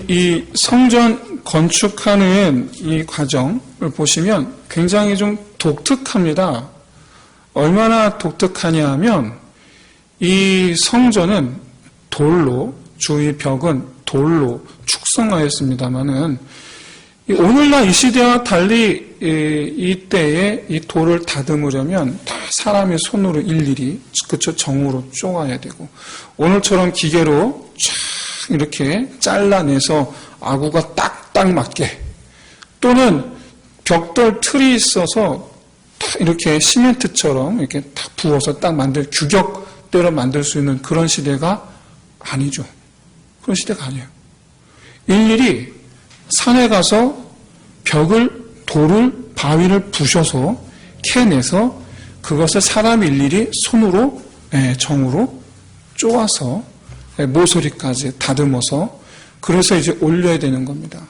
이 성전 건축하는 이 과정을 보시면 굉장히 좀 독특합니다. 얼마나 독특하냐 하면 이 성전은 돌로, 주위 벽은 돌로 축성하였습니다마는 오늘날 이 시대와 달리 이때에 이 돌을 다듬으려면 다 사람의 손으로 일일이 그쵸 정으로 쪼가야 되고 오늘처럼 기계로 쫙 이렇게 잘라내서 아구가 딱딱 맞게 또는 벽돌 틀이 있어서 딱 이렇게 시멘트처럼 이렇게 딱 부어서 딱 규격대로 만들 수 있는 그런 시대가 아니죠. 그런 시대가 아니에요. 일일이 산에 가서 돌을, 바위를 부셔서 캐내서 그것을 사람이 일일이 손으로, 정으로 쪼아서 모서리까지 다듬어서 그래서 이제 올려야 되는 겁니다.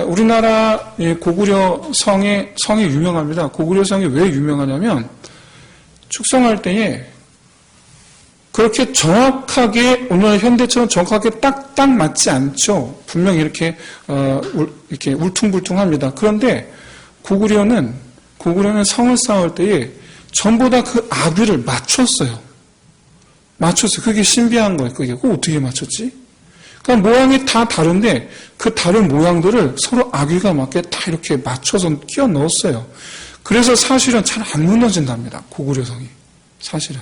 우리나라 고구려 성이 유명합니다. 고구려 성이 왜 유명하냐면 축성할 때에 그렇게 정확하게 오늘 현대처럼 정확하게 딱딱 맞지 않죠. 분명히 이렇게 울퉁불퉁합니다. 그런데 고구려는 성을 쌓을 때에 전부 다 그 아귀를 맞췄어요. 그게 신비한 거예요. 그거 어떻게 맞췄지? 그러니까 모양이 다 다른데 그 다른 모양들을 서로 아귀가 맞게 다 이렇게 맞춰서 끼워 넣었어요. 그래서 사실은 잘 안 무너진답니다. 고구려 성이 사실은.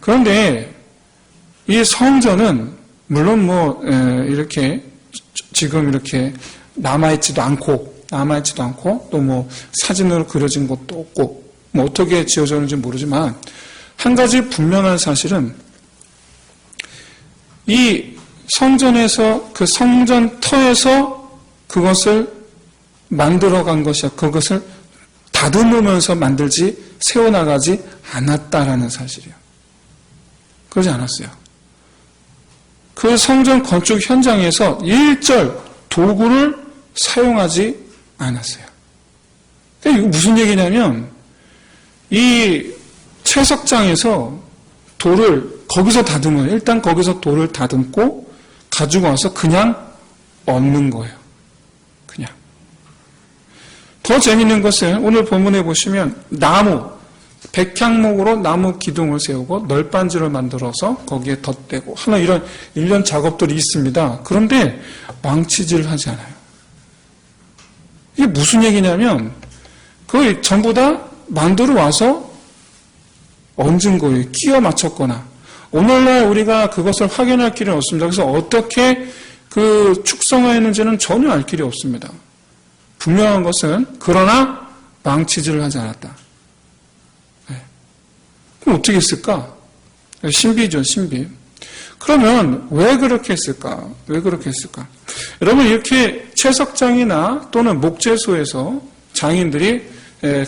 그런데 이 성전은 물론 이렇게 지금 이렇게 남아있지도 않고 또 사진으로 그려진 것도 없고 어떻게 지어졌는지 모르지만 한 가지 분명한 사실은 이 성전에서 그 성전터에서 그것을 만들어간 것이야. 그것을 다듬으면서 세워나가지 않았다라는 사실이에요. 그러지 않았어요. 그 성전 건축 현장에서 일절 도구를 사용하지 않았어요. 이거 무슨 얘기냐면 이 채석장에서 돌을 거기서 다듬어요. 일단 거기서 돌을 다듬고 가지고 와서 그냥 얹는 거예요. 그냥. 더 재밌는 것은 오늘 본문에 보시면 백향목으로 나무 기둥을 세우고 널빤지를 만들어서 거기에 덧대고 하는 이런 일련 작업들이 있습니다. 그런데 망치질을 하지 않아요. 이게 무슨 얘기냐면 그걸 전부 다 만들어 와서 얹은 거예요. 끼워 맞췄거나. 오늘날 우리가 그것을 확인할 길은 없습니다. 그래서 어떻게 그 축성하였는지는 전혀 알 길이 없습니다. 분명한 것은 그러나 망치질을 하지 않았다. 그럼 어떻게 했을까? 신비죠, 신비. 그러면 왜 그렇게 했을까? 여러분 이렇게 채석장이나 또는 목재소에서 장인들이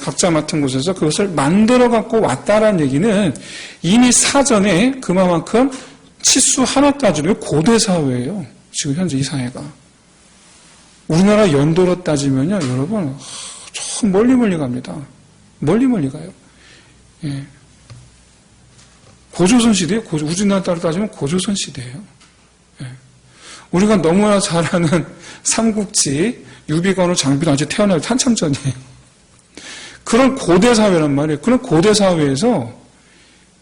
각자 맡은 곳에서 그것을 만들어 갖고 왔다라는 얘기는 이미 사전에 그만큼 치수 하나까지도 고대 사회예요. 지금 현재 이 사회가. 우리나라 연도로 따지면요, 여러분 저 멀리 갑니다. 멀리 가요. 예. 고조선 시대예요. 우리나라 따로 따지면 고조선 시대예요. 예. 우리가 너무나 잘 아는 삼국지 유비관우 장비도 아직 태어나기 한참 전이에요. 그런 고대 사회란 말이에요. 그런 고대 사회에서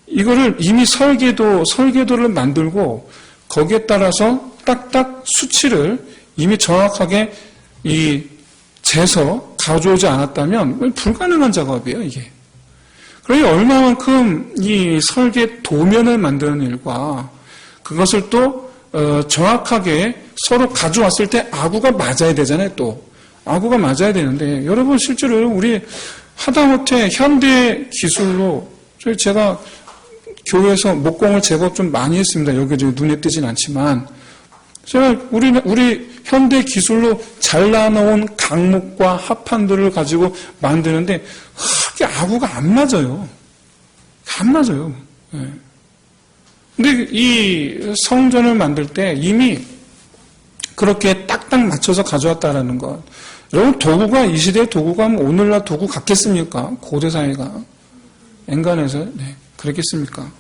이거를 이미 설계도를 만들고 거기에 따라서 딱딱 수치를 이미 정확하게 재서 가져오지 않았다면 불가능한 작업이에요, 이게. 그러니 얼마만큼 이 설계 도면을 만드는 일과 그것을 또 정확하게 서로 가져왔을 때 아구가 맞아야 되잖아요, 또. 아구가 맞아야 되는데 여러분 실제로 우리 하다못해 현대 기술로 제가 교회에서 목공을 제법 좀 많이 했습니다. 여기저기 눈에 띄진 않지만 제가 우리 현대 기술로 잘라놓은 강목과 합판들을 가지고 만드는데 이게 아구가 안 맞아요. 안 맞아요. 네. 근데 이 성전을 만들 때 이미 그렇게 딱딱 맞춰서 가져왔다라는 것. 여러분 도구가 이 시대의 도구가 오늘날 도구 같겠습니까? 고대 사회가 엔간해서 그랬겠습니까?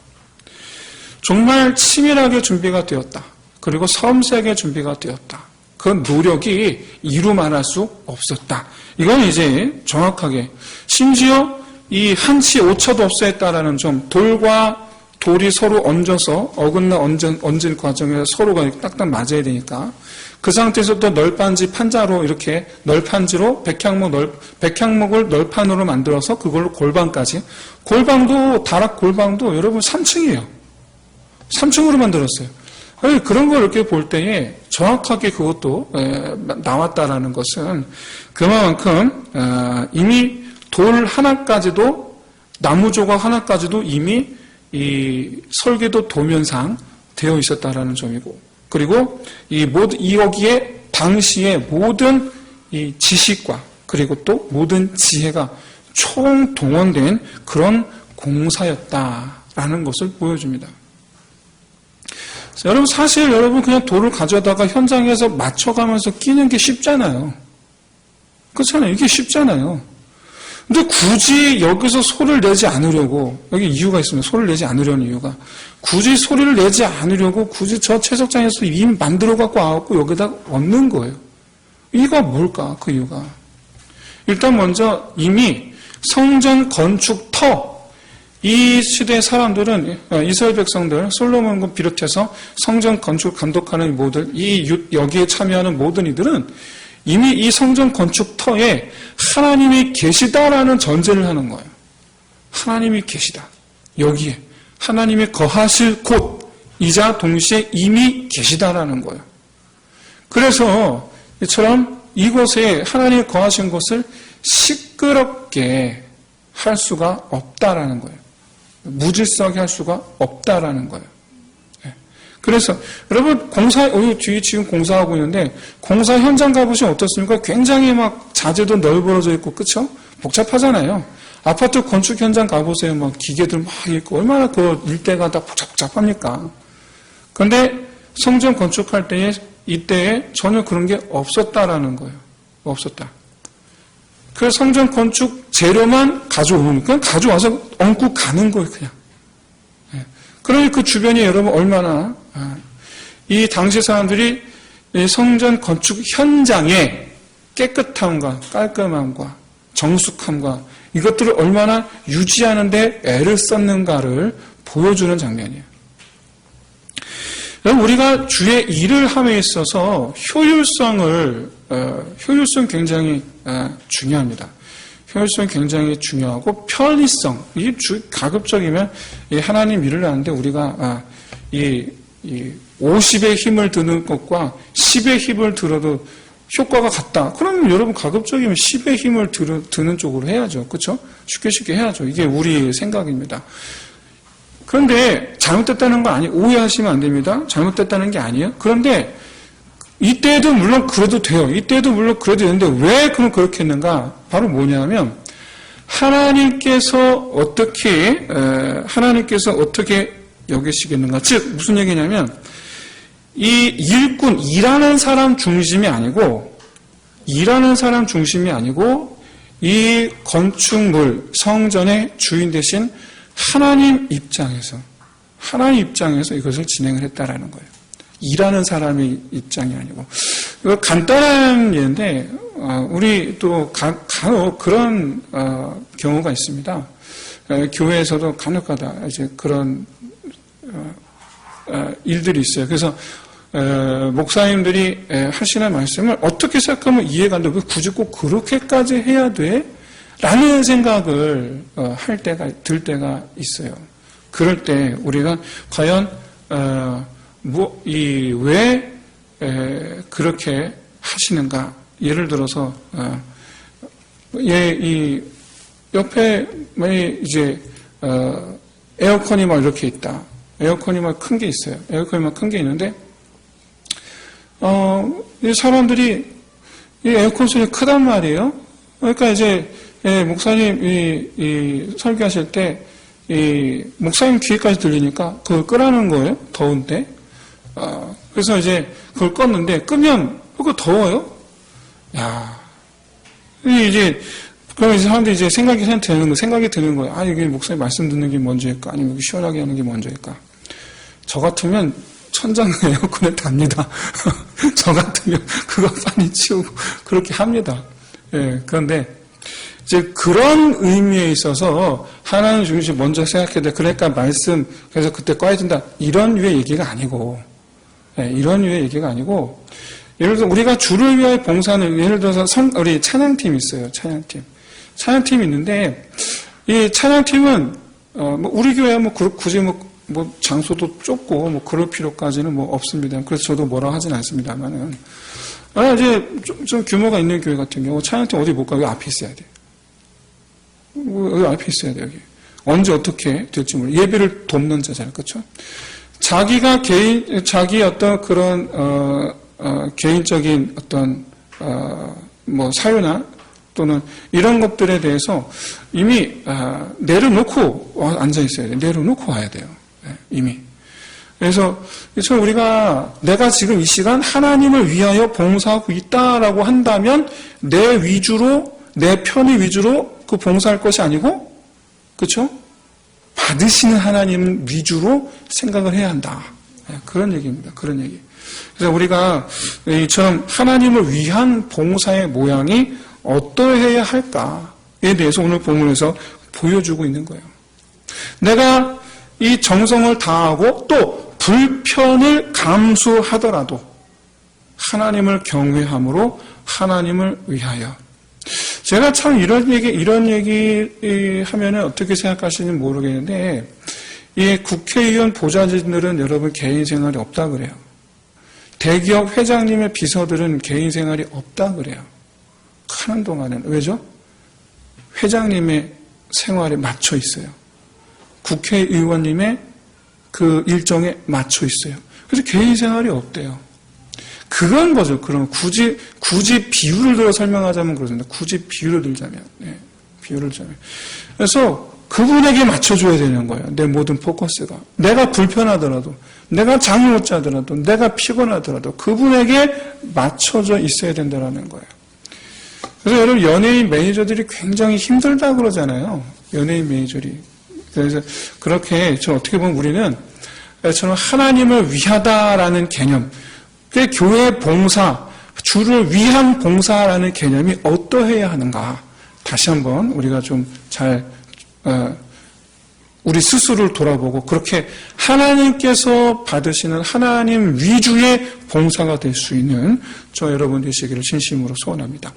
정말 치밀하게 준비가 되었다. 그리고 섬세하게 준비가 되었다. 그 노력이 이루 말할 수 없었다. 이건 이제 정확하게 심지어 이 한치 오차도 없어했다라는 점, 돌과 돌이 서로 얹어서 어긋나 얹은 과정에 서로가 딱딱 맞아야 되니까 그 상태에서 또 널판지 판자로 이렇게 널판지로 백향목을 널판으로 만들어서 그걸로 골방까지, 골방도 다락 골방도 여러분 3층이에요. 3층으로 만들었어요. 그런 걸 이렇게 볼 때에 정확하게 그것도 나왔다라는 것은 그만큼 이미 돌 하나까지도, 나무 조각 하나까지도 이미 이 설계도 도면상 되어 있었다라는 점이고, 그리고 여기에 당시의 모든 이 지식과 그리고 또 모든 지혜가 총동원된 그런 공사였다라는 것을 보여줍니다. 여러분, 사실 여러분 그냥 돌을 가져다가 현장에서 맞춰가면서 끼는 게 쉽잖아요. 그렇잖아요. 이게 쉽잖아요. 근데 굳이 여기서 소리를 내지 않으려고, 여기 이유가 있습니다. 소리를 내지 않으려는 이유가. 굳이 소리를 내지 않으려고 굳이 저 채석장에서 이미 만들어 갖고 와갖고 여기다 얹는 거예요. 이유가 뭘까? 그 이유가. 일단 먼저 이미 성전 건축 이 시대의 사람들은, 이스라엘 백성들, 솔로몬을 비롯해서 성전 건축 감독하는 모든, 여기에 참여하는 모든 이들은 이미 이 성전 건축 터에 하나님이 계시다라는 전제를 하는 거예요. 하나님이 계시다. 여기에 하나님이 거하실 곳이자 동시에 이미 계시다라는 거예요. 그래서 이처럼 이곳에 하나님이 거하신 곳을 시끄럽게 할 수가 없다라는 거예요. 무질서하게 할 수가 없다라는 거예요. 그래서 여러분 뒤에 지금 공사하고 있는데 공사 현장 가보시면 어떻습니까? 굉장히 막 자재도 널브러져 있고, 그쵸? 복잡하잖아요. 아파트 건축 현장 가보세요. 막 기계들 막 있고 얼마나 그 일대가 다 복잡합니까? 그런데 성전 건축할 때에 이때에 전혀 그런 게 없었다라는 거예요. 없었다. 그 성전 건축 재료만 가져오는, 그냥 가져와서 얹고 가는 거예요, 그냥. 그러니 그 주변이 여러분 얼마나, 이 당시 사람들이 성전 건축 현장의 깨끗함과 깔끔함과 정숙함과 이것들을 얼마나 유지하는데 애를 썼는가를 보여주는 장면이에요. 우리가 주의 일을 함에 있어서 효율성 굉장히 중요합니다. 효율성 굉장히 중요하고 편리성, 이게 가급적이면 하나님 일을 하는데 우리가 이 50의 힘을 드는 것과 10의 힘을 들어도 효과가 같다. 그러면 여러분 가급적이면 10의 힘을 드는 쪽으로 해야죠. 그렇죠? 쉽게 해야죠. 이게 우리 생각입니다. 그런데 잘못됐다는 거 아니에요. 오해하시면 안 됩니다. 잘못됐다는 게 아니에요. 그런데 이때에도 물론 그래도 돼요. 이때에도 물론 그래도 되는데 왜 그럼 그렇게 했는가? 바로 뭐냐면 하나님께서 어떻게 여기시겠는가? 즉 무슨 얘기냐면 이 일꾼, 일하는 사람 중심이 아니고 이 건축물, 성전의 주인 되신 하나님 입장에서 이것을 진행을 했다라는 거예요. 일하는 사람의 입장이 아니고. 간단한 예인데, 우리 또 간혹 그런 경우가 있습니다. 교회에서도 간혹가다 이제 그런 일들이 있어요. 그래서 목사님들이 하시는 말씀을 어떻게 생각하면 이해가 안 돼. 왜 굳이 꼭 그렇게까지 해야 돼? 라는 생각을 들 때가 있어요. 그럴 때 우리가 과연 왜 그렇게 하시는가? 예를 들어서 이 옆에 이제 에어컨이 막 이렇게 있다. 에어컨이 막 큰 게 있어요. 에어컨이 막 큰 게 있는데 이 사람들이 이 에어컨 소리 크단 말이에요. 그러니까 이제 목사님 이 설교하실 때 이 목사님 귀에까지 들리니까 그걸 끄라는 거예요. 더운데. 그래서 이제 그걸 껐는데 끄면 그거 더워요. 야, 이제 그럼 이제 사람들이 이제 생각이 드는 거예요. 아, 이게 목사님 말씀 듣는 게 먼저일까? 아니면 시원하게 하는 게 먼저일까? 저 같으면 천장 에어컨에 답니다. 저 같으면 그거 빨리 치우고 그렇게 합니다. 예, 그런데 이제 그런 의미에 있어서 하나님 중심 먼저 생각해야 돼. 그러니까 말씀 그래서 그때 꺼야된다. 이런 류의 얘기가 아니고, 예, 이런 류의 얘기가 아니고, 예를 들어서 우리가 주를 위하여 봉사는 예를 들어서 우리 찬양팀 있어요. 찬양팀이 있는데 이 찬양팀은 뭐 우리 교회 뭐 굳이 뭐 장소도 좁고 뭐 그럴 필요까지는 뭐 없습니다. 그래서 저도 뭐라 하진 않습니다만은 이제 좀 규모가 있는 교회 같은 경우 찬양팀 어디 못 가요? 여기 앞에 있어야 돼. 여기 앞에 있어야 돼. 여기 언제 어떻게 될지 모르. 예배를 돕는 자잖아요, 그렇죠? 자기 어떤 그런 개인적인 어떤 뭐 사유나 또는 이런 것들에 대해서 이미 내려놓고 앉아 있어야 돼요. 내려놓고 와야 돼요. 이미. 그래서 우리가 내가 지금 이 시간 하나님을 위하여 봉사하고 있다라고 한다면 내 위주로 내 편의 위주로 그 봉사할 것이 아니고 그렇죠? 받으시는 하나님 위주로 생각을 해야 한다. 그런 얘기입니다. 그런 얘기. 그래서 우리가 이처럼 하나님을 위한 봉사의 모양이 어떠해야 할까에 대해서 오늘 본문에서 보여주고 있는 거예요. 내가 이 정성을 다하고 또 불편을 감수하더라도 하나님을 경외함으로 하나님을 위하여. 제가 참 이런 얘기 하면은 어떻게 생각하시는지 모르겠는데, 이 국회의원 보좌진들은 여러분 개인 생활이 없다 그래요. 대기업 회장님의 비서들은 개인 생활이 없다 그래요. 하는 동안은. 왜죠? 회장님의 생활에 맞춰 있어요. 국회의원님의 그 일정에 맞춰 있어요. 그래서 개인 생활이 없대요. 그건 거죠. 그럼 굳이 비유를 들어 설명하자면 그렇습니다. 굳이 비유를 들자면. 네, 비유를 들자면. 그래서 그분에게 맞춰줘야 되는 거예요. 내 모든 포커스가. 내가 불편하더라도, 내가 잠이 못 자더라도, 내가 피곤하더라도 그분에게 맞춰져 있어야 된다는 거예요. 그래서 여러분 연예인 매니저들이 굉장히 힘들다 그러잖아요. 연예인 매니저들이. 그래서 그렇게 어떻게 보면 우리는 저는 하나님을 위하다라는 개념, 그 교회 봉사, 주를 위한 봉사라는 개념이 어떠해야 하는가. 다시 한번 우리가 좀 잘 우리 스스로를 돌아보고 그렇게 하나님께서 받으시는 하나님 위주의 봉사가 될 수 있는 저 여러분 되시기를 진심으로 소원합니다.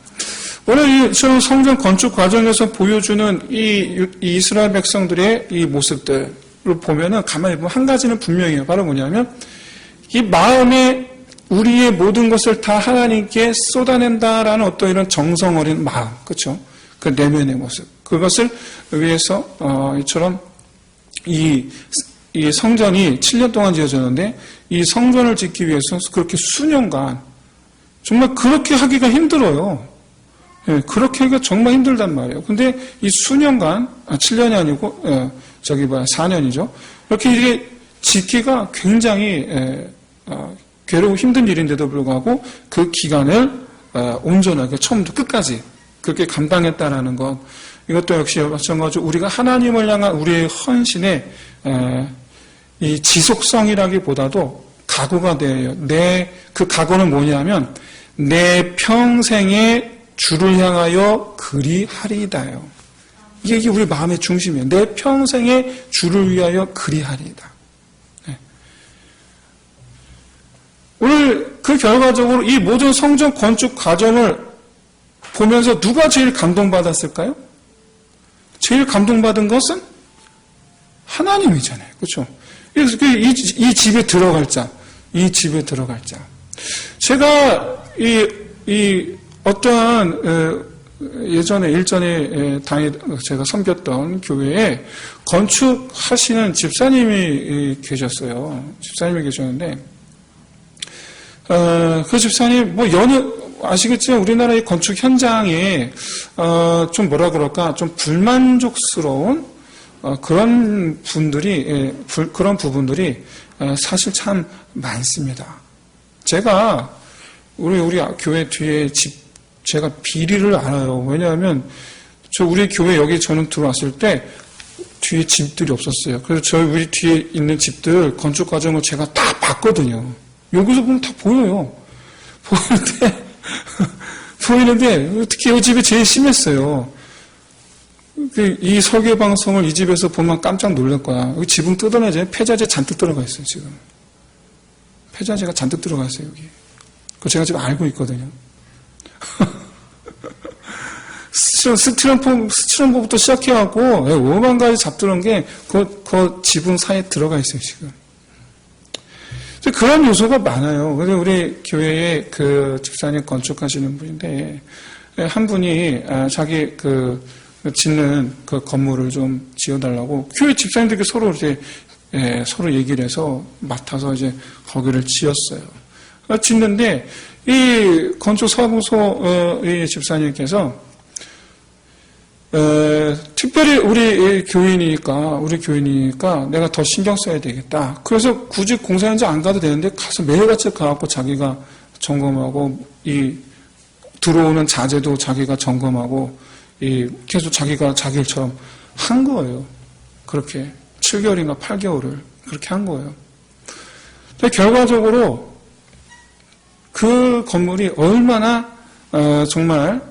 오늘 이 성전 건축 과정에서 보여주는 이 이스라엘 백성들의 이 모습들을 보면은 가만히 보면 한 가지는 분명해요. 바로 뭐냐면 이 마음에 우리의 모든 것을 다 하나님께 쏟아낸다라는 어떤 이런 정성 어린 마음, 그렇죠? 그 내면의 모습, 그것을 위해서 이처럼 이 성전이 7년 동안 지어졌는데 이 성전을 짓기 위해서 그렇게 수년간 정말 그렇게 하기가 힘들어요. 예, 그렇게 하기가 정말 힘들단 말이에요. 근데 이 수년간, 7년이 아니고, 4년이죠. 이렇게 짓기가 굉장히, 괴로워 힘든 일인데도 불구하고 그 기간을, 온전하게 처음부터 끝까지 그렇게 감당했다라는 것. 이것도 역시 마찬가지로 우리가 하나님을 향한 우리의 헌신의, 이 지속성이라기보다도 각오가 돼요. 그 각오는 뭐냐면, 내 평생에 주를 향하여 그리하리이다요. 이게 우리 마음의 중심이에요. 내 평생에 주를 위하여 그리하리이다. 네. 오늘 그 결과적으로 이 모든 성전 건축 과정을 보면서 누가 제일 감동받았을까요? 제일 감동받은 것은 하나님이잖아요. 그렇죠? 그래서 이 집에 들어갈 자, 이 집에 들어갈 자. 제가 어떠한 일전에 제가 섬겼던 교회에 건축하시는 집사님이 계셨어요. 집사님이 계셨는데 그 집사님 아시겠지만 우리나라의 건축 현장에 좀 뭐라 그럴까 좀 불만족스러운 그런 부분들이 사실 참 많습니다. 제가 우리 교회 뒤에 제가 비리를 알아요. 왜냐하면 우리 교회 여기 저는 들어왔을 때 뒤에 집들이 없었어요. 그래서 우리 뒤에 있는 집들 건축 과정을 제가 다 봤거든요. 여기서 보면 다 보여요. 보이는데 특히 이 집이 제일 심했어요. 이 설계 방송을 이 집에서 보면 깜짝 놀랄 거야. 여기 지붕 뜯어내자 폐자재 잔뜩 들어가 있어요, 지금. 폐자재가 잔뜩 들어가 있어요, 여기. 그거 제가 지금 알고 있거든요. 스티로폼부터 시작해갖고, 5만 가지 잡들은 게, 그 지붕 사이에 들어가 있어요, 지금. 그런 요소가 많아요. 그래서 우리 교회에 그 집사님 건축하시는 분인데, 한 분이, 자기 짓는 그 건물을 좀 지어달라고, 교회 집사님들끼리 서로 이제, 서로 얘기를 해서 맡아서 이제 거기를 지었어요. 짓는데, 이 건축사무소, 이 집사님께서, 특별히 우리 교인이니까 내가 더 신경 써야 되겠다. 그래서 굳이 공사 현장 안 가도 되는데 가서 매일같이 가갖고 자기가 점검하고 들어오는 자재도 자기가 점검하고 계속 자기가 자기 일처럼 한 거예요. 그렇게 7개월인가 8개월을 그렇게 한 거예요. 근데 결과적으로 그 건물이 얼마나 정말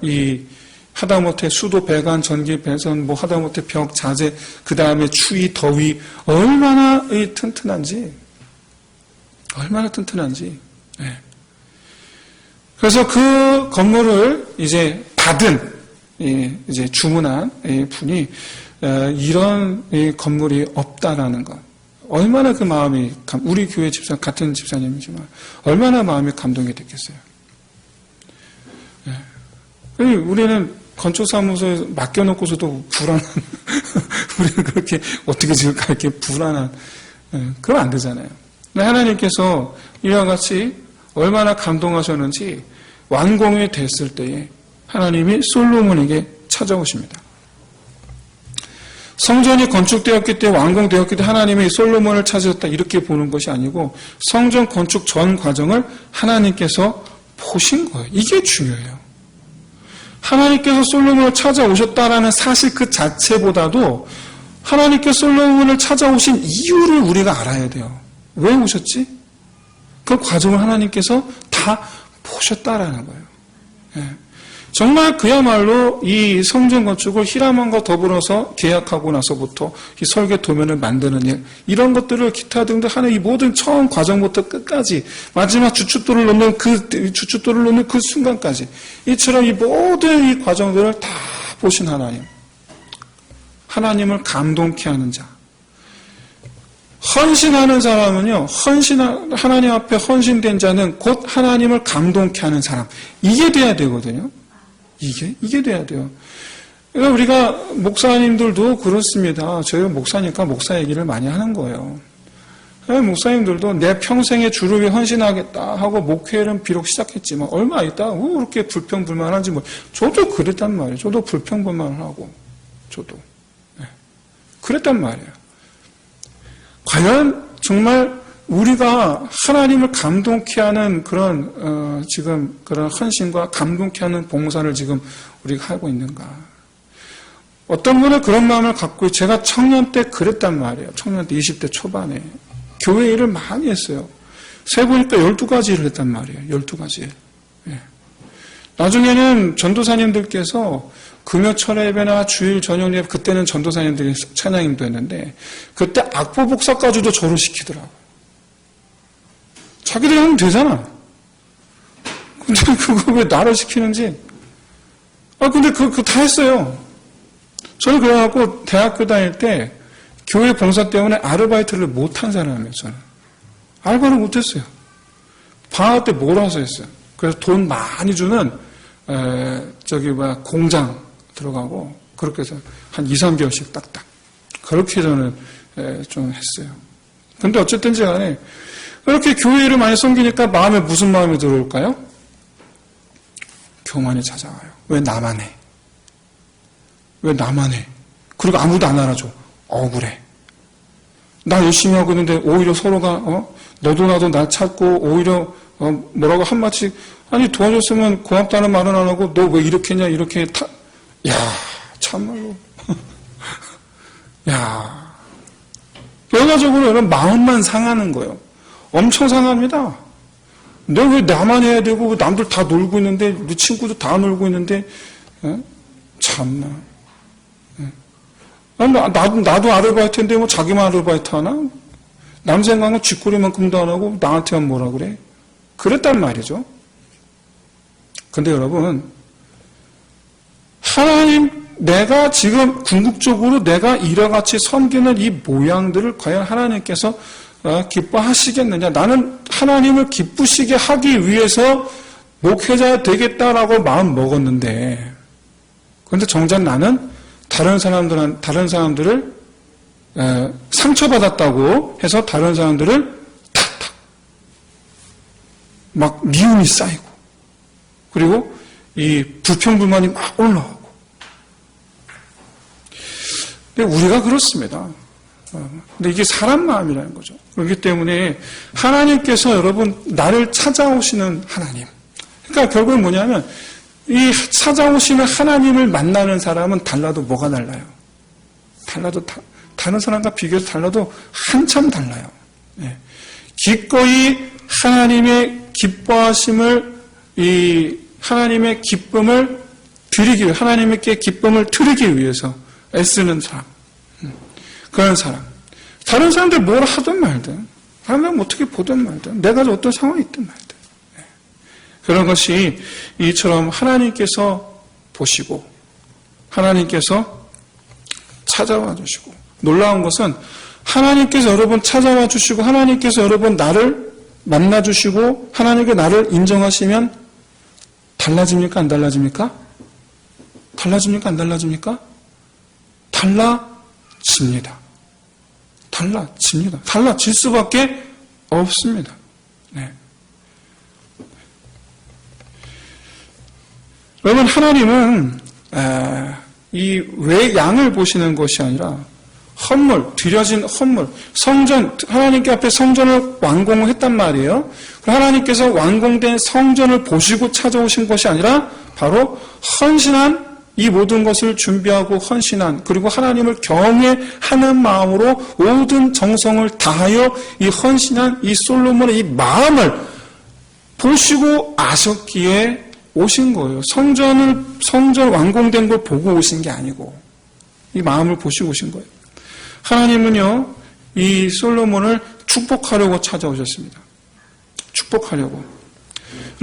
하다못해 수도 배관, 전기 배선, 하다못해 벽, 자재, 그 다음에 추위, 더위, 얼마나 튼튼한지. 네. 그래서 그 건물을 이제 받은, 이제 주문한 분이, 이런 건물이 없다라는 것. 얼마나 그 마음이, 우리 교회 같은 집사님이지만, 얼마나 마음이 감동이 됐겠어요. 네. 우리는 건축사무소에 맡겨놓고서도 불안한, 우리는 그렇게 어떻게 지을까 이렇게 불안한, 그러면 안 되잖아요. 근데 하나님께서 이와 같이 얼마나 감동하셨는지 완공이 됐을 때에 하나님이 솔로몬에게 찾아오십니다. 성전이 건축되었기 때 완공되었기 때 하나님이 솔로몬을 찾으셨다 이렇게 보는 것이 아니고 성전 건축 전 과정을 하나님께서 보신 거예요. 이게 중요해요. 하나님께서 솔로몬을 찾아오셨다라는 사실 그 자체보다도 하나님께서 솔로몬을 찾아오신 이유를 우리가 알아야 돼요. 왜 오셨지? 그 과정을 하나님께서 다 보셨다라는 거예요. 예. 정말 그야말로 이 성전 건축을 히라만과 더불어서 계약하고 나서부터 이 설계 도면을 만드는 일, 이런 것들을 기타 등등 하는 이 모든 처음 과정부터 끝까지 마지막 주춧돌을 놓는 그 순간까지 이처럼 이 모든 이 과정들을 다 보신 하나님, 하나님을 감동케 하는 자, 헌신하는 사람은요, 하나님 앞에 헌신된 자는 곧 하나님을 감동케 하는 사람, 이게 돼야 되거든요. 이게 돼야 돼요. 그러니까 우리가 목사님들도 그렇습니다. 저희가 목사니까 목사 얘기를 많이 하는 거예요. 목사님들도 내 평생에 주를 위해 헌신하겠다 하고 목회를 비록 시작했지만 얼마 있다 왜 그렇게 불평불만한지 저도 그랬단 말이에요. 저도 불평불만을 하고 저도 그랬단 말이에요. 과연 정말 우리가 하나님을 감동케 하는 그런 지금 그런 헌신과 감동케 하는 봉사를 지금 우리가 하고 있는가? 어떤 분은 그런 마음을 갖고 제가 청년 때 그랬단 말이에요. 청년 때 20대 초반에 교회 일을 많이 했어요. 세보니까 12가지 일을 했단 말이에요. 12가지. 예. 나중에는 전도사님들께서 금요철 예배나 주일 저녁 예배 그때는 전도사님들이 찬양인도 했는데 그때 악보 복사까지도 저를 시키더라고요. 자기들이 하면 되잖아. 근데 그거 왜 나를 시키는지. 근데 그거 다 했어요. 저는 그래갖고 대학교 다닐 때 교회 봉사 때문에 아르바이트를 못한 사람이에요, 저는. 알바를 못했어요. 방학 때 몰아서 했어요. 그래서 돈 많이 주는, 공장 들어가고, 그렇게 해서 한 2, 3개월씩 딱딱. 그렇게 저는, 좀 했어요. 근데 어쨌든지 간에, 그렇게 교회를 많이 섬기니까 마음에 무슨 마음이 들어올까요? 교만이 찾아와요. 왜 나만 해? 왜 나만 해? 그리고 아무도 안 알아줘. 억울해. 나 열심히 하고 있는데 오히려 서로가 너도 나도 날 찾고 오히려 뭐라고 한마디씩 아니 도와줬으면 고맙다는 말은 안 하고 너 왜 이렇게 했냐 이렇게 야 참말로 야, 결과적으로 여러분 마음만 상하는 거예요. 엄청 상합니다. 내가 왜 나만 해야 되고 남들 다 놀고 있는데 우리 친구도 다 놀고 있는데 참나. 나도 아르바이트인데 뭐 자기만 아르바이트 하나? 남 생각은 쥐꼬리만큼도 안 하고 나한테만 뭐라 그래? 그랬단 말이죠. 근데 여러분, 하나님, 내가 지금 궁극적으로 내가 이와 같이 섬기는 이 모양들을 과연 하나님께서 기뻐하시겠느냐? 나는 하나님을 기쁘시게 하기 위해서 목회자 되겠다라고 마음 먹었는데, 그런데 정작 나는 다른 사람들을 상처받았다고 해서 다른 사람들을 탁탁 막 미움이 쌓이고, 그리고 이 불평불만이 막 올라오고. 근데 우리가 그렇습니다. 근데 이게 사람 마음이라는 거죠. 그렇기 때문에 하나님께서 여러분 나를 찾아오시는 하나님. 그러니까 결국은 뭐냐면 이 찾아오시는 하나님을 만나는 사람은 달라도 뭐가 달라요? 달라도 다른 사람과 비교해서 달라도 한참 달라요. 예. 기꺼이 하나님의 기뻐하심을 하나님의 기쁨을 드리기 위해 하나님께 기쁨을 드리기 위해서 애쓰는 사람. 그런 사람. 다른 사람들 뭘 하든 말든, 하나님 어떻게 보든 말든, 내가 어떤 상황이 있든 말든. 그런 것이 이처럼 하나님께서 보시고, 하나님께서 찾아와 주시고, 놀라운 것은 하나님께서 여러분 찾아와 주시고, 하나님께서 여러분 나를 만나 주시고, 하나님께 나를 인정하시면 달라집니까? 안 달라집니까? 달라집니까? 안 달라집니까? 달라집니다. 달라집니다. 달라질 수밖에 없습니다. 네. 여러분, 하나님은 이 왜 양을 보시는 것이 아니라 헌물, 드려진 헌물, 성전, 하나님께 앞에 성전을 완공했단 말이에요. 하나님께서 완공된 성전을 보시고 찾아오신 것이 아니라 바로 헌신한 이 모든 것을 준비하고 헌신한, 그리고 하나님을 경외하는 마음으로 모든 정성을 다하여 이 헌신한 이 솔로몬의 이 마음을 보시고 아셨기에 오신 거예요. 성전 완공된 걸 보고 오신 게 아니고 이 마음을 보시고 오신 거예요. 하나님은요, 이 솔로몬을 축복하려고 찾아오셨습니다. 축복하려고.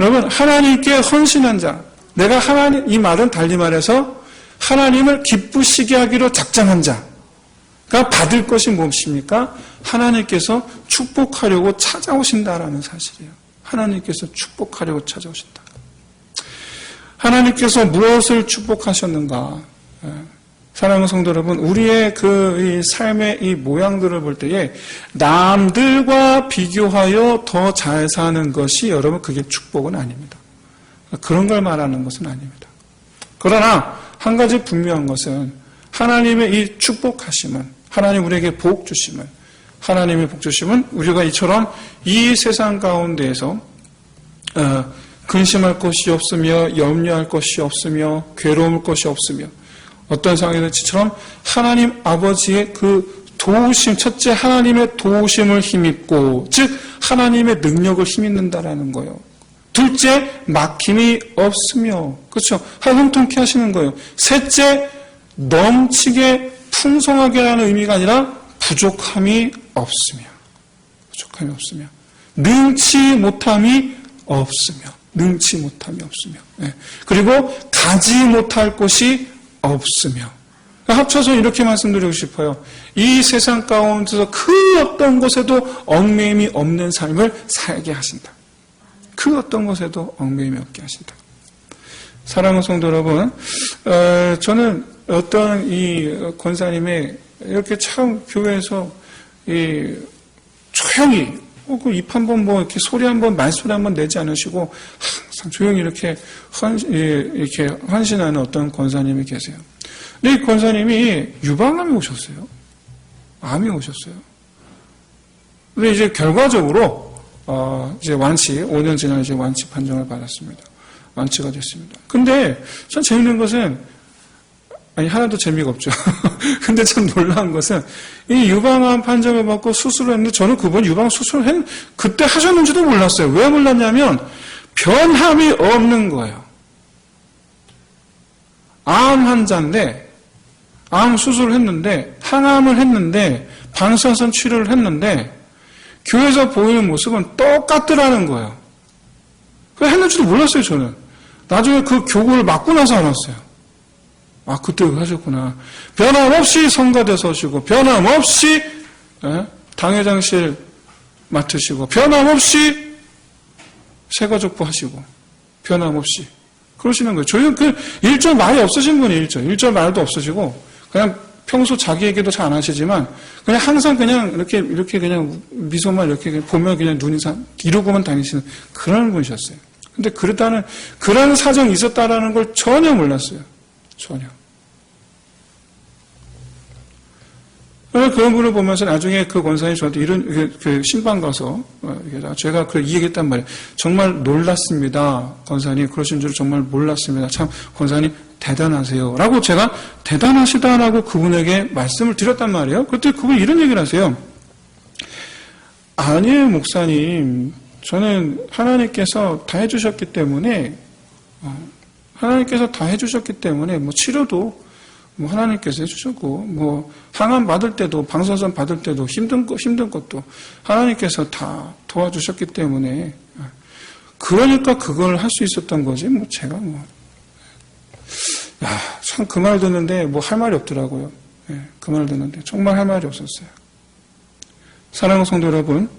여러분, 하나님께 헌신한 자, 내가 하나님, 이 말은 달리 말해서 하나님을 기쁘시게 하기로 작정한 자가 받을 것이 무엇입니까? 하나님께서 축복하려고 찾아오신다라는 사실이에요. 하나님께서 축복하려고 찾아오신다. 하나님께서 무엇을 축복하셨는가? 사랑하는 성도 여러분, 우리의 이 삶의 이 모양들을 볼 때에 남들과 비교하여 더 잘 사는 것이 여러분 그게 축복은 아닙니다. 그런 걸 말하는 것은 아닙니다. 그러나 한 가지 분명한 것은 하나님의 이 축복하심은, 하나님 우리에게 복 주심은, 하나님의 복 주심은 우리가 이처럼 이 세상 가운데에서 근심할 것이 없으며 염려할 것이 없으며 괴로울 것이 없으며 어떤 상황이든지처럼 하나님 아버지의 그 도우심, 첫째 하나님의 도우심을 힘입고, 즉 하나님의 능력을 힘입는다라는 거예요. 둘째, 막힘이 없으며, 그렇죠? 형통케 하시는 거예요. 셋째, 넘치게 풍성하게라는 의미가 아니라 부족함이 없으며, 부족함이 없으며, 능치 못함이 없으며, 능치 못함이 없으며, 네. 그리고 가지 못할 곳이 없으며. 합쳐서 이렇게 말씀드리고 싶어요. 이 세상 가운데서 그 어떤 곳에도 얽매임이 없는 삶을 살게 하신다. 그 어떤 것에도 얽매임이 없게 하신다. 사랑하는 성도 여러분, 저는 어떤 이 권사님의 이렇게 참 교회에서 조용히 입 한번 이렇게 소리 한번 말소리 한번 내지 않으시고 항상 조용히 이렇게 헌신하는 어떤 권사님이 계세요. 근데 이 권사님이 유방암이 오셨어요. 암이 오셨어요. 근데 이제 결과적으로 이제 완치, 5년 지난 이제 완치 판정을 받았습니다. 완치가 됐습니다. 근데 참 재밌는 것은 아니, 하나도 재미가 없죠. 근데 참 놀라운 것은, 이 유방암 판정을 받고 수술을 했는데, 저는 그분 유방 수술을 그때 하셨는지도 몰랐어요. 왜 몰랐냐면, 변함이 없는 거예요. 암 환자인데, 암 수술을 했는데, 항암을 했는데, 방사선 치료를 했는데, 교회에서 보이는 모습은 똑같더라는 거예요. 그래 했는지도 몰랐어요, 저는. 나중에 그 교구를 맞고 나서 알았어요. 아, 그때 하셨구나. 변함없이 성가대 서시고, 변함없이 당회장실 맡으시고, 변함없이 세가족부 하시고, 변함없이. 그러시는 거예요. 저희는 그 일절 말이 없으신 분이에요, 일절 말도 없으시고, 그냥 평소 자기 얘기도 잘 안 하시지만, 그냥 항상 그냥 이렇게 그냥 미소만 이렇게 보면 그냥 눈이 이러고만 다니시는 그런 분이셨어요. 근데 그런 사정이 있었다라는 걸 전혀 몰랐어요. 전혀. 그런 분을 보면서 나중에 그 권사님이 저한테 그 신방 가서, 제가 이 얘기 했단 말이에요. 정말 놀랐습니다. 권사님, 그러신 줄 정말 몰랐습니다. 참, 권사님, 대단하세요. 라고 제가 대단하시다라고 그분에게 말씀을 드렸단 말이에요. 그때 그분이 이런 얘기를 하세요. 아니에요, 목사님. 저는 하나님께서 다 해주셨기 때문에, 뭐 치료도 뭐 하나님께서 해주셨고, 뭐 항암 받을 때도, 방사선 받을 때도 힘든 것도 하나님께서 다 도와주셨기 때문에, 그러니까 그걸 할 수 있었던 거지, 뭐 제가 참 그 말 듣는데 뭐 할 말이 없더라고요. 그 말 듣는데 정말 할 말이 없었어요. 사랑하는 성도 여러분,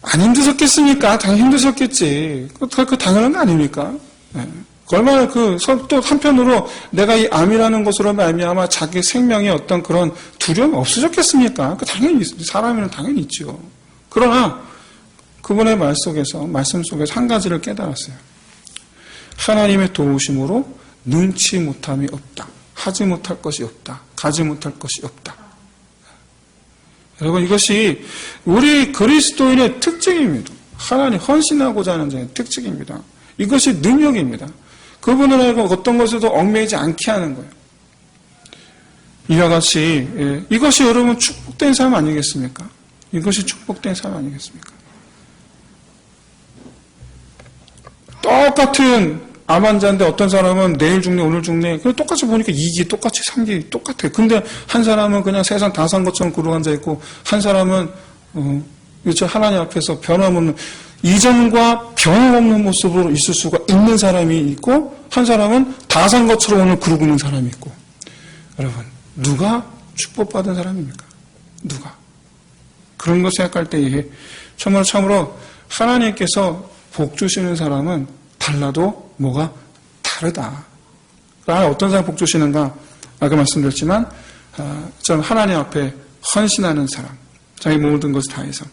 안 힘드셨겠습니까? 당연히 힘드셨겠지. 그 당연한 거 아닙니까? 얼마나 또 한편으로 내가 이 암이라는 것으로 말미암아 자기 생명에 어떤 그런 두려움이 없으셨겠습니까? 당연히, 사람에는 당연히 있죠. 그러나 그분의 말씀 속에서 한 가지를 깨달았어요. 하나님의 도우심으로 눈치 못함이 없다. 하지 못할 것이 없다. 가지 못할 것이 없다. 여러분, 이것이 우리 그리스도인의 특징입니다. 하나님 헌신하고자 하는 자의 특징입니다. 이것이 능력입니다. 그분을 알고 어떤 것에도 얽매이지 않게 하는 거예요. 이와 같이 이것이 여러분 축복된 삶 아니겠습니까? 이것이 축복된 삶 아니겠습니까? 똑같은 암 환자인데 어떤 사람은 내일 죽네 오늘 죽네 똑같이 보니까 2기 똑같이 3기 똑같아. 근데 한 사람은 그냥 세상 다 산 것처럼 그러고 앉아있고 한 사람은 하나님 앞에서 변함없는 이전과 변함없는 모습으로 있을 수가 있는 사람이 있고 한 사람은 다 산 것처럼 오늘 그러고 있는 사람이 있고. 여러분, 누가 축복받은 사람입니까? 누가? 그런 거 생각할 때에 참으로 하나님께서 복 주시는 사람은 달라도 뭐가 다르다. 어떤 사람 복 주시는가? 아까 말씀드렸지만 좀 하나님 앞에 헌신하는 사람, 자기 모든 것을 다해서.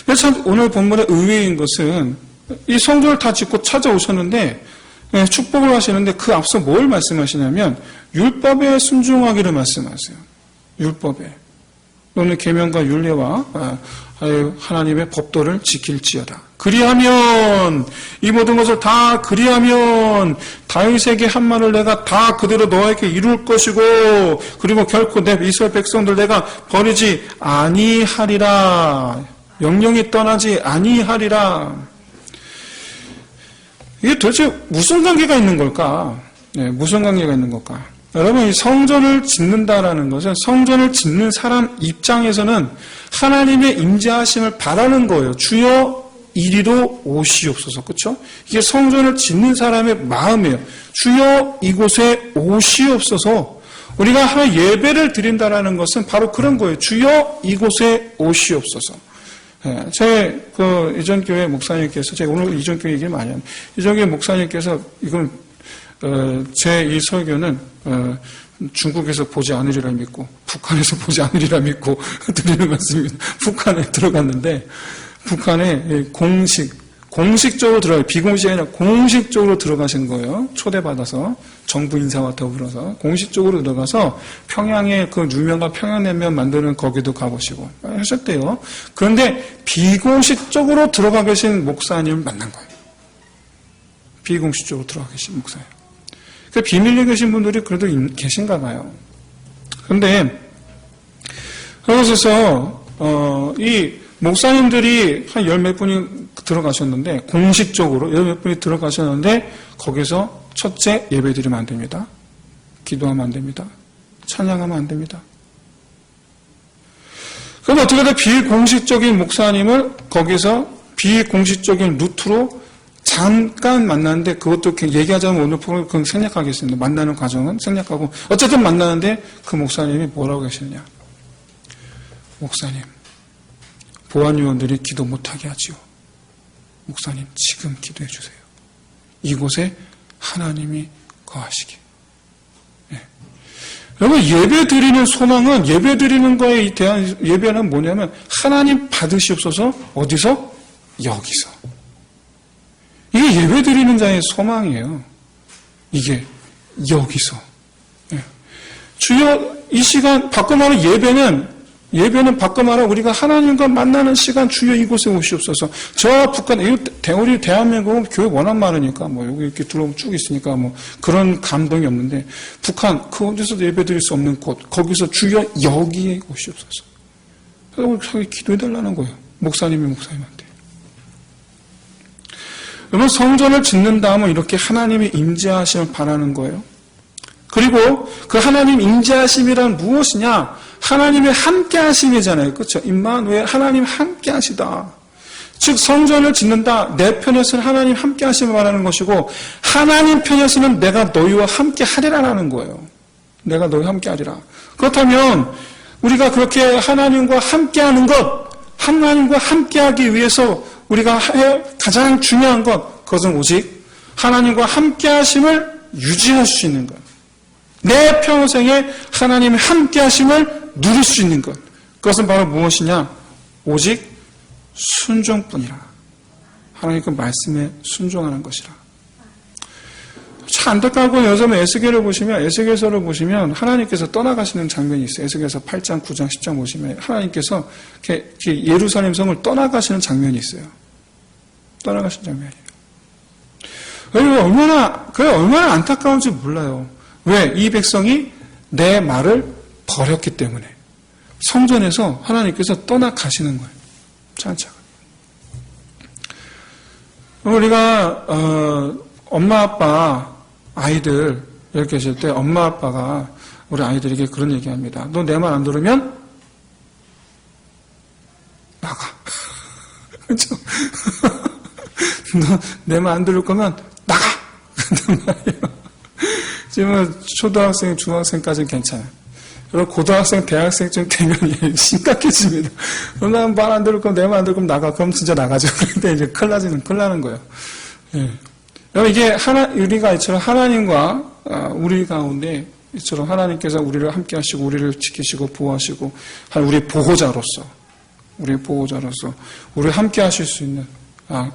근데 참 오늘 본문의 의외인 것은 이 성전을 다 짓고 찾아오셨는데 축복을 하시는데 그 앞서 뭘 말씀하시냐면 율법에 순종하기를 말씀하세요. 율법에. 너는 계명과 율례와 하나님의 법도를 지킬지어다. 그리하면 이 모든 것을 다 그리하면 다윗에게 한 말을 내가 다 그대로 너에게 이룰 것이고 그리고 결코 내 이스라엘 백성들 내가 버리지 아니하리라. 영영이 떠나지 아니하리라. 이게 도대체 무슨 관계가 있는 걸까? 무슨 관계가 있는 걸까? 여러분, 이 성전을 짓는다라는 것은 성전을 짓는 사람 입장에서는 하나님의 임재하심을 바라는 거예요. 주여 이리로 오시옵소서. 그렇죠? 이게 성전을 짓는 사람의 마음이에요. 주여 이곳에 오시옵소서. 우리가 하나님 예배를 드린다라는 것은 바로 그런 거예요. 주여 이곳에 오시옵소서. 제 이전 교회 목사님께서 제가 오늘 이전 교회 얘기를 많이 합니다. 이전 교회 목사님께서 이건 제 이 설교는 중국에서 보지 않으리라 믿고 북한에서 보지 않으리라 믿고 드리는 말씀입니다. 북한에 들어갔는데 북한에 공식적으로 비공식이 아니라 공식적으로 들어가신 거예요. 초대받아서 정부 인사와 더불어서 공식적으로 들어가서 평양에 그 유명한 평양냉면 만드는 거기도 가보시고 하셨대요. 그런데 비공식적으로 들어가 계신 목사님을 만난 거예요. 비공식적으로 들어가 계신 목사님. 그 비밀리에 계신 분들이 그래도 계신가 봐요. 그런데 그곳에서 이 목사님들이 한 열 몇 분이 들어가셨는데, 공식적으로 열 몇 분이 들어가셨는데, 거기서 첫째 예배드리면 안 됩니다. 기도하면 안 됩니다. 찬양하면 안 됩니다. 그럼 어떻게 돼? 비공식적인 목사님을 거기서 비공식적인 루트로 잠깐 만났는데, 그것도 얘기하자면 오늘 프로그램 그건 생략하겠습니다. 만나는 과정은 생략하고, 어쨌든 만나는데 그 목사님이 뭐라고 하시느냐. 목사님, 보안요원들이 기도 못하게 하지요. 목사님, 지금 기도해 주세요. 이곳에 하나님이 거하시게. 네. 여러분, 예배 드리는 소망은, 예배 드리는 거에 대한 예배는 뭐냐면, 하나님 받으시옵소서, 어디서? 여기서. 이게 예배 드리는 자의 소망이에요. 이게, 여기서. 네. 주여, 이 시간, 바꿔 말하면 예배는 바꿔 말하면 우리가 하나님과 만나는 시간, 주여 이곳에 오시옵소서. 저 북한, 우리 대한민국은 교회 워낙 많으니까, 여기 이렇게 들어오면 쭉 있으니까, 그런 감동이 없는데, 북한, 그 어디서도 예배 드릴 수 없는 곳, 거기서 주여 여기에 오시옵소서. 그래서 우리 기도해달라는 거예요. 목사님한테. 여러분, 성전을 짓는다 하면 이렇게 하나님의 임재하심을 바라는 거예요. 그리고 그 하나님 임재하심이란 무엇이냐? 하나님의 함께하심이잖아요. 그렇죠? 임마누엘, 하나님 함께하시다. 즉 성전을 짓는다. 내 편에서는 하나님 함께하심을 말하는 것이고, 하나님 편에서는 내가 너희와 함께하리라라는 거예요. 내가 너희와 함께하리라. 그렇다면 우리가 그렇게 하나님과 함께하는 것, 하나님과 함께하기 위해서 우리가 가장 중요한 것, 그것은 오직 하나님과 함께하심을 유지할 수 있는 것. 내 평생에 하나님의 함께하심을 누릴 수 있는 것. 그것은 바로 무엇이냐? 오직 순종뿐이라. 하나님 그 말씀에 순종하는 것이라. 참 안타까운 요즘에 에스겔서를 보시면 하나님께서 떠나가시는 장면이 있어요. 에스겔서 8장, 9장, 10장 보시면 하나님께서 이렇게 예루살렘 성을 떠나가시는 장면이 있어요. 떠나가시는 장면이에요. 그게 얼마나 안타까운지 몰라요. 왜? 이 백성이 내 말을 버렸기 때문에. 성전에서 하나님께서 떠나가시는 거예요. 차차. 우리가 엄마 아빠 아이들 이렇게 계실 때 엄마 아빠가 우리 아이들에게 그런 얘기합니다. 너 내 말 안 들으면 나가. 그렇죠? 너 내 말 안 들을 거면 나가. 그런 말이에요. 지금 초등학생, 중학생까지는 괜찮아요. 그리고 고등학생, 대학생쯤 되면 심각해집니다. 나 말 안 들을 거면 내 말 안 들을 거면 나가. 그럼 진짜 나가죠. 근데 이제 큰일 나는 거예요. 예. 이게 우리가 이처럼 하나님과 우리 가운데 이처럼 하나님께서 우리를 함께 하시고 우리를 지키시고 보호하시고 우리 보호자로서 우리를 함께 하실 수 있는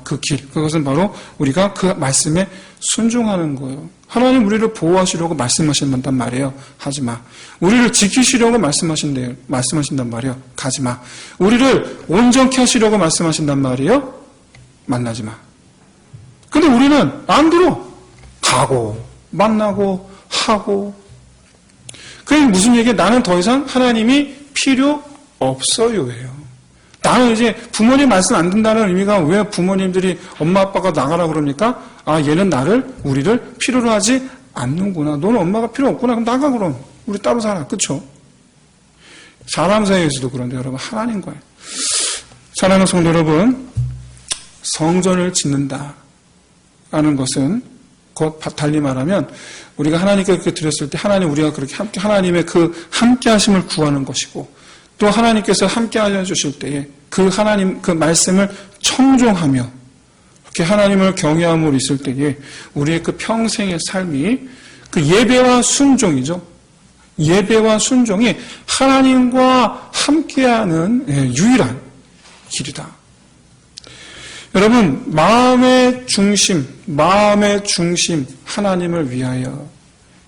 그 길, 그것은 바로 우리가 그 말씀에 순종하는 거예요. 하나님 우리를 보호하시려고 말씀하신단 말이에요. 하지 마. 우리를 지키시려고 말씀하신단 말이에요. 가지 마. 우리를 온전케 하시려고 말씀하신단 말이에요. 만나지 마. 근데 우리는 안 들어. 가고 만나고 하고. 그게 무슨 얘기야? 나는 더 이상 하나님이 필요 없어요예요. 나는 이제 부모님 말씀 안 듣는다는 의미가 왜 부모님들이 엄마 아빠가 나가라 그럽니까? 얘는 우리를 필요로 하지 않는구나. 너는 엄마가 필요 없구나. 그럼 나가 그럼. 우리 따로 살아. 그쵸? 사람 사이에서도 그런데 여러분 하나님과의 사랑하는 성도 여러분, 성전을 짓는다 라는 것은 곧 달리 말하면 우리가 하나님께 그렇게 드렸을 때 우리가 그렇게 하나님의 그 함께 하심을 구하는 것이고, 또 하나님께서 함께 알려주실 때에 그 하나님 그 말씀을 청종하며 이렇게 하나님을 경외함으로 있을 때에 우리의 그 평생의 삶이 그 예배와 순종이죠. 예배와 순종이 하나님과 함께하는 유일한 길이다. 여러분, 마음의 중심 하나님을 위하여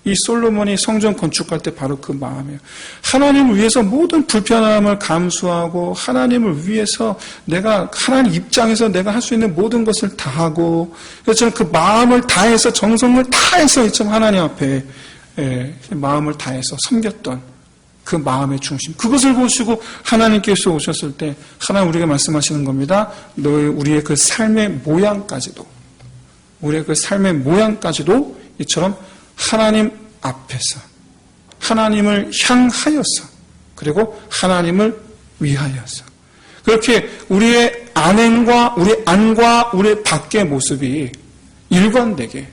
이 솔로몬이 성전 건축할 때 바로 그 마음이에요. 하나님을 위해서 모든 불편함을 감수하고 하나님을 위해서 내가 하나님 입장에서 내가 할 수 있는 모든 것을 다하고 그래서 그 마음을 다해서 정성을 다해서 참 하나님 앞에 마음을 다해서 섬겼던 그 마음의 중심. 그것을 보시고 하나님께서 오셨을 때 하나님 우리에게 말씀하시는 겁니다. 우리의 그 삶의 모양까지도 우리의 그 삶의 모양까지도 이처럼 하나님 앞에서 하나님을 향하여서 그리고 하나님을 위하여서 그렇게 우리의 안과 우리 밖의 모습이 일관되게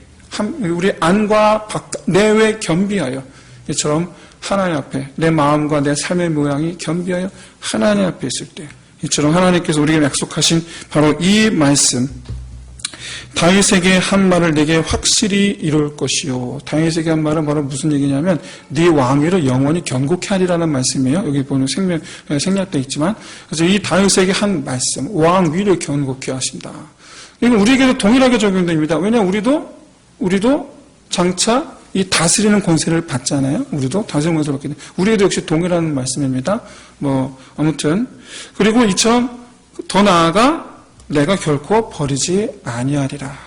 우리 안과 내외 겸비하여 이처럼 하나님 앞에 내 마음과 내 삶의 모양이 겸비하여 하나님 앞에 있을 때 이처럼 하나님께서 우리에게 약속하신 바로 이 말씀 다윗에게 한 말을 내게 확실히 이룰 것이요. 다윗에게 한 말은 바로 무슨 얘기냐면 네 왕위를 영원히 견고케 하리라는 말씀이에요. 여기 보면 생략되어 있지만 그래서 이 다윗에게 한 말씀 왕위를 견고케 하신다. 이건 우리에게도 동일하게 적용됩니다. 왜냐하면 우리도 장차 이 다스리는 권세를 받잖아요. 우리도 다스리는 권세를 받게 돼. 우리에도 역시 동일한 말씀입니다. 아무튼 그리고 이처럼 더 나아가 내가 결코 버리지 아니하리라.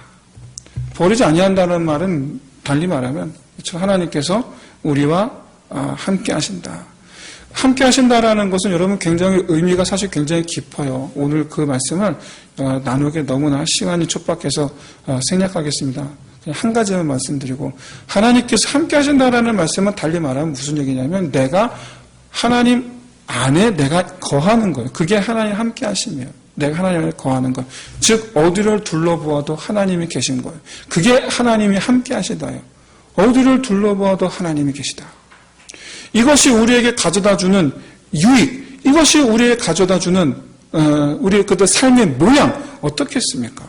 버리지 아니한다는 말은 달리 말하면 하나님께서 우리와 함께 하신다. 함께 하신다라는 것은 여러분 굉장히 의미가 사실 굉장히 깊어요. 오늘 그 말씀을 나누기 너무나 시간이 촉박해서 생략하겠습니다. 그냥 한 가지만 말씀드리고 하나님께서 함께 하신다라는 말씀은 달리 말하면 무슨 얘기냐면 내가 하나님 안에 내가 거하는 거예요. 그게 하나님 함께 하심이에요. 내가 하나님을 거하는 것. 즉 어디를 둘러보아도 하나님이 계신 거예요. 그게 하나님이 함께 하시다요. 어디를 둘러보아도 하나님이 계시다. 이것이 우리에게 가져다주는 유익, 이것이 우리에게 가져다주는 우리의 그 삶의 모양 어떻겠습니까?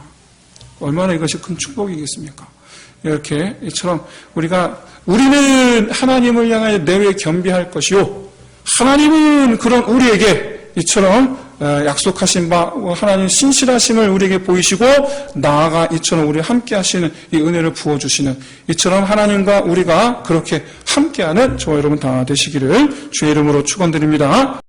얼마나 이것이 큰 축복이겠습니까? 이렇게 이처럼 우리는 하나님을 향하여 내외 겸비할 것이요 하나님은 그런 우리에게 이처럼 약속하신 바 하나님 신실하심을 우리에게 보이시고 나아가 이처럼 우리 함께 하시는 이 은혜를 부어주시는 이처럼 하나님과 우리가 그렇게 함께하는 저와 여러분 다 되시기를 주의 이름으로 축원드립니다.